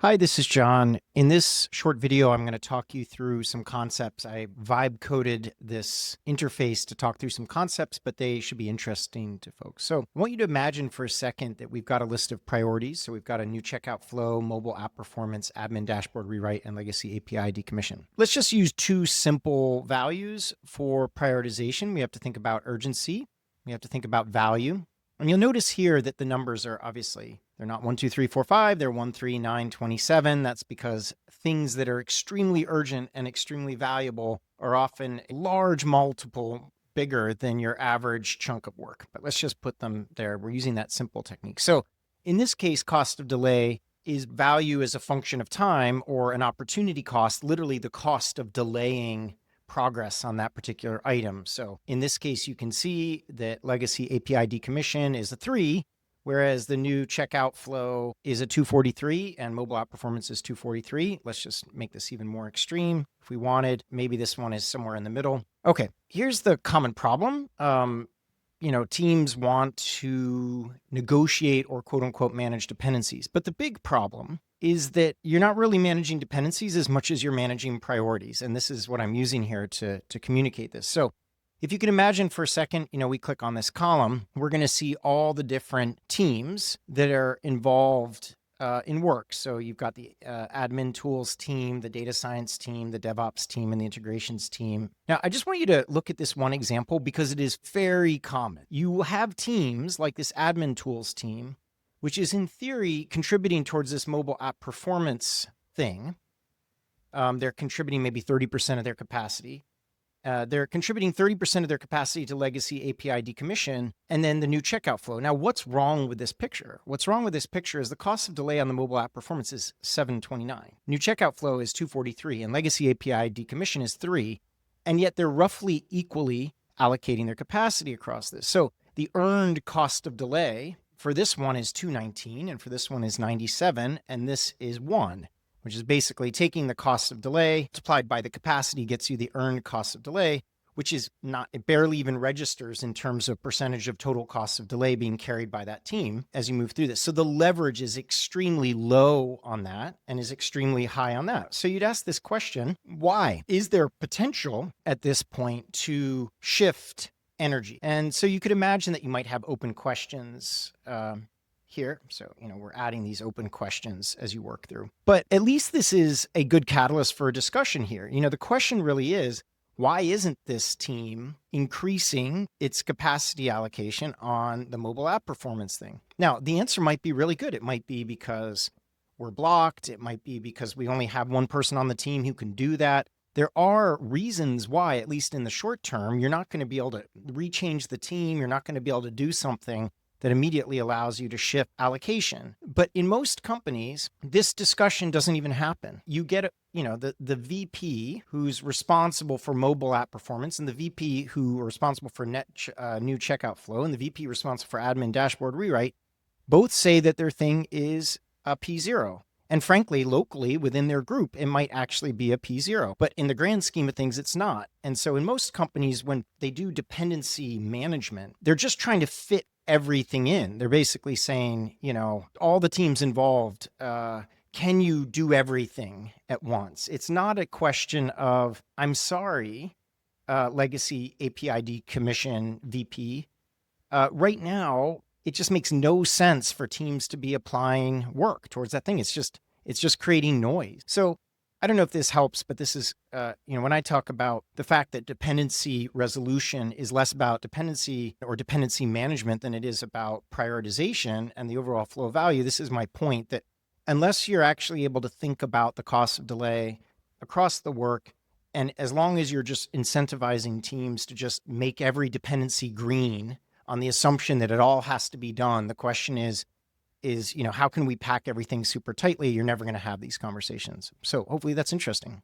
Hi, this is John. In this short video, I'm going to talk you through some concepts. I vibe coded this interface to talk through some concepts, but they should be interesting to folks. So I want you to imagine for a second that we've got a list of priorities. So we've got a new checkout flow, mobile app performance, admin dashboard rewrite, and legacy API decommission. Let's just use two simple values for prioritization. We have to think about urgency. We have to think about value. And you'll notice here that the numbers are obviously, they're not 1, 2, 3, 4, 5, they're 1, 3, 9, 27. That's because things that are extremely urgent and extremely valuable are often a large multiple bigger than your average chunk of work. But let's just put them there. We're using that simple technique. So in this case, cost of delay is value as a function of time, or an opportunity cost, literally the cost of delaying progress on that particular item. So in this case, you can see that legacy API decommission is a 3, whereas the new checkout flow is a 243 and mobile app performance is 243. Let's just make this even more extreme. If we wanted, maybe this one is somewhere in the middle. Okay, here's the common problem. Teams want to negotiate or quote unquote manage dependencies. But the big problem is that you're not really managing dependencies as much as you're managing priorities. And this is what I'm using here to communicate this. So if you can imagine for a second, we click on this column, we're going to see all the different teams that are involved in work. So you've got the admin tools team, the data science team, the DevOps team, and the integrations team. Now, I just want you to look at this one example because it is very common. You will have teams like this admin tools team, which is in theory contributing towards this mobile app performance thing. They're contributing maybe 30% of their capacity. They're contributing 30% of their capacity to legacy API decommission, and then the new checkout flow. Now, what's wrong with this picture? What's wrong with this picture is the cost of delay on the mobile app performance is 729. New checkout flow is 243, and legacy API decommission is 3, and yet they're roughly equally allocating their capacity across this. So the earned cost of delay for this one is 219, and for this one is 97, and this is 1. Which is basically taking the cost of delay multiplied by the capacity gets you the earned cost of delay, which is not, it barely even registers in terms of percentage of total cost of delay being carried by that team as you move through this. So the leverage is extremely low on that and is extremely high on that. So you'd ask this question, why? Is there potential at this point to shift energy? And so you could imagine that you might have open questions here. So, we're adding these open questions as you work through. But at least this is a good catalyst for a discussion here. The question really is, why isn't this team increasing its capacity allocation on the mobile app performance thing? Now, the answer might be really good. It might be because we're blocked. It might be because we only have one person on the team who can do that. There are reasons why, at least in the short term, you're not going to be able to rechange the team. You're not going to be able to do something that immediately allows you to shift allocation. But in most companies, this discussion doesn't even happen. You get, the VP who's responsible for mobile app performance, and the VP who are responsible for new checkout flow, and the VP responsible for admin dashboard rewrite, both say that their thing is a P0. And frankly, locally within their group, it might actually be a P0. But in the grand scheme of things, it's not. And so in most companies, when they do dependency management, they're just trying to fit everything in. They're basically saying, all the teams involved, can you do everything at once? It's not a question of, I'm sorry, legacy API decommission VP. Right now, it just makes no sense for teams to be applying work towards that thing. It's just creating noise. So I don't know if this helps, but this is, when I talk about the fact that dependency resolution is less about dependency or dependency management than it is about prioritization and the overall flow of value, this is my point that unless you're actually able to think about the cost of delay across the work, and as long as you're just incentivizing teams to just make every dependency green on the assumption that it all has to be done, the question is, how can we pack everything super tightly? You're never going to have these conversations. So hopefully that's interesting.